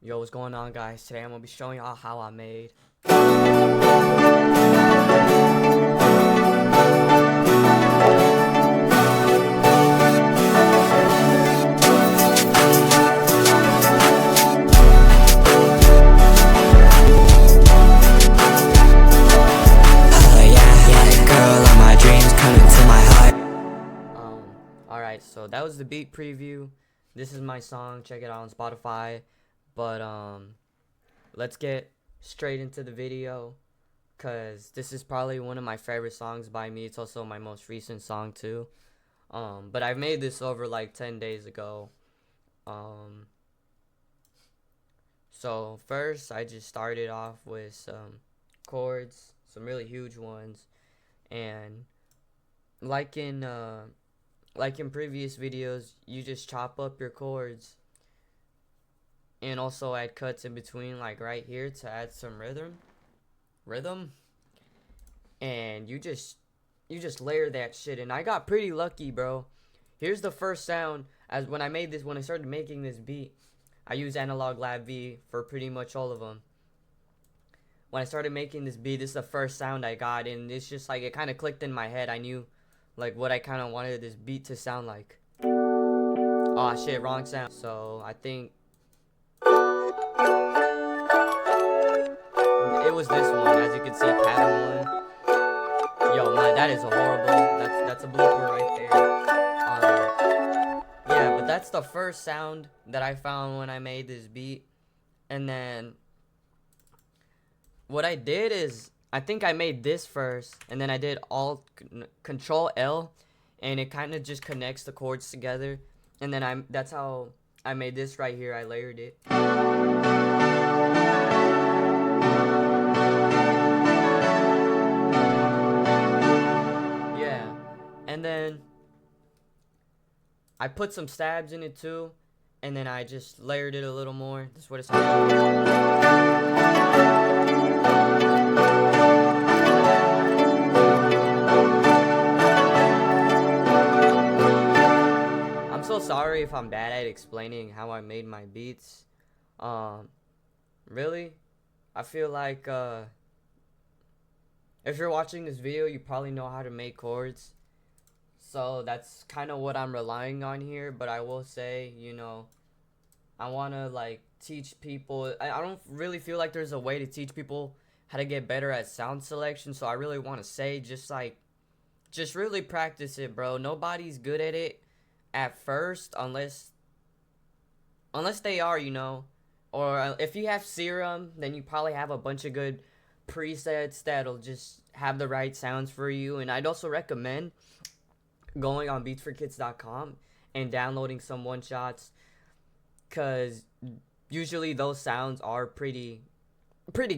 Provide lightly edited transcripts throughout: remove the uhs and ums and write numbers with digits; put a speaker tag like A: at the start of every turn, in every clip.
A: Yo, what's going on, guys? Today I'm gonna be showing y'all how I made. Alright, so that was the beat preview. This is my song. Check it out on Spotify. But let's get straight into the video, cause this is probably one of my favorite songs by me. It's also my most recent song too. But I made this over like 10 days ago. So first I just started off with some chords, some really huge ones, and like in previous videos, you just chop up your chords and also add cuts in between, like right here, to add some rhythm, and you just layer that shit. And I got pretty lucky, bro. Here's the first sound. As when I started making this beat, I used Analog Lab V for pretty much all of them. When I started making this beat, this is the first sound I got, and it's just like it kind of clicked in my head. I knew like what I kind of wanted this beat to sound like. Oh shit, wrong sound. So I think it was this one. As you can see, pattern one. Yo, man, that is a horrible. That's a blooper right there. Yeah, but that's the first sound that I found when I made this beat. And then what I did is, I think I made this first, and then I did Control L, and it kind of just connects the chords together. And then that's how I made this right here. I layered it. Yeah, and then I put some stabs in it too, and then I just layered it a little more. This is what it sounds like. I'm so sorry if I'm bad at explaining how I made my beats. Really, I feel like if you're watching this video, you probably know how to make chords. So that's kind of what I'm relying on here. But I will say, I want to like teach people. I don't really feel like there's a way to teach people how to get better at sound selection. So I really want to say, just really practice it, bro. Nobody's good at it at first unless they are, or if you have Serum, then you probably have a bunch of good presets that'll just have the right sounds for you. And I'd also recommend going on beatsforkids.com and downloading some one shots, because usually those sounds are pretty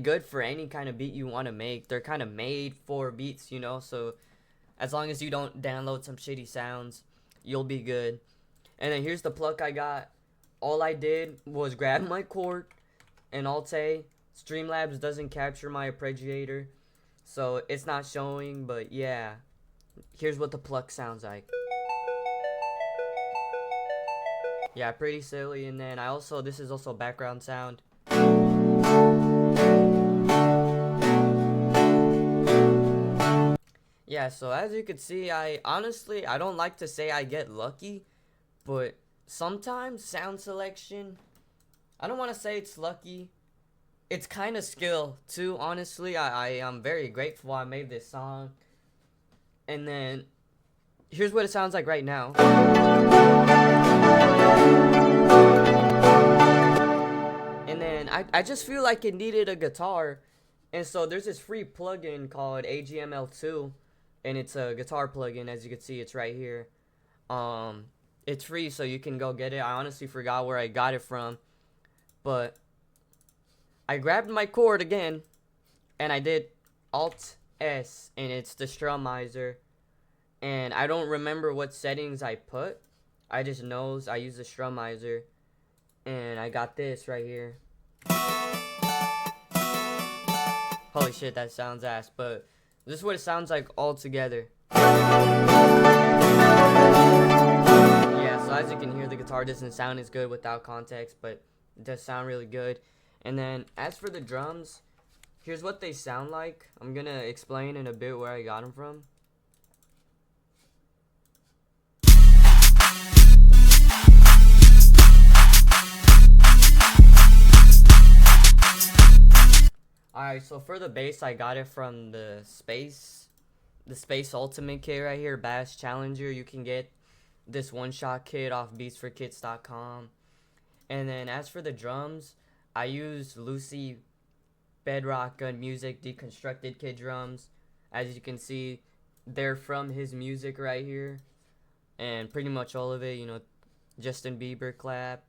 A: good for any kind of beat you want to make. They're kind of made for beats, so as long as you don't download some shitty sounds, you'll be good. And then here's the pluck I got. All I did was grab my chord and Alt-A. Streamlabs doesn't capture my arpeggiator, so it's not showing, but yeah. Here's what the pluck sounds like. Yeah, pretty silly. And then this is also background sound. Yeah, so as you can see, I don't like to say I get lucky, but sometimes sound selection, I don't want to say it's lucky. It's kind of skill too, honestly. I am very grateful I made this song. And then here's what it sounds like right now. And then I just feel like it needed a guitar. And so there's this free plugin called AGML2, and it's a guitar plugin. As you can see, it's right here. It's free, so you can go get it. I honestly forgot where I got it from, but I grabbed my chord again, and I did Alt S, and it's the strumizer. And I don't remember what settings I put. I just know I use the strumizer, and I got this right here. Holy shit, that sounds ass, but this is what it sounds like all together. Yeah, so as you can hear, the guitar doesn't sound as good without context, but It does sound really good. And then as for the drums, here's what they sound like. I'm gonna explain in a bit where I got them from. Alright, so for the bass, I got it from the Space Ultimate kit right here, Bass Challenger. You can get this one-shot kit off beatsforkits.com. And then as for the drums, I used Lucy Bedrock Gun Music Deconstructed Kit drums. As you can see, they're from his music right here. And pretty much all of it, you know, Justin Bieber clap,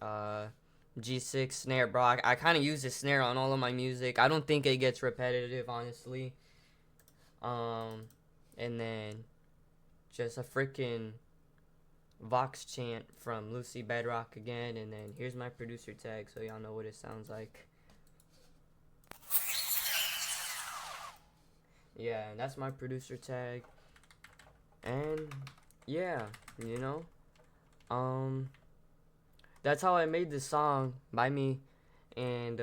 A: G6 snare, bro. I kind of use this snare on all of my music. I don't think it gets repetitive, honestly. And then just a freaking Vox chant from Lucy Bedrock again. And then here's my producer tag, so y'all know what it sounds like. Yeah, and that's my producer tag. And yeah, you know, that's how I made this song by me. And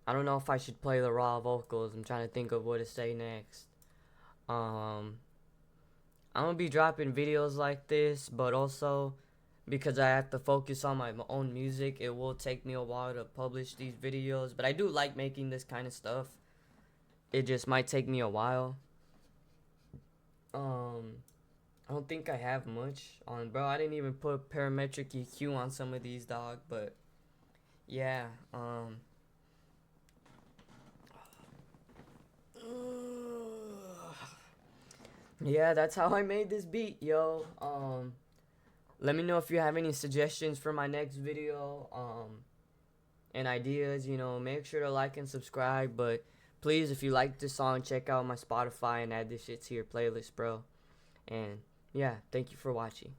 A: I don't know if I should play the raw vocals. I'm trying to think of what to say next. I'm gonna be dropping videos like this, but also because I have to focus on my own music, it will take me a while to publish these videos. But I do like making this kind of stuff. It just might take me a while. I don't think I have much on, bro. I didn't even put parametric EQ on some of these, dog. But yeah, yeah, that's how I made this beat, yo. Let me know if you have any suggestions for my next video, and ideas. You know, make sure to like and subscribe. But please, if you like this song, check out my Spotify and add this shit to your playlist, bro. And yeah, thank you for watching.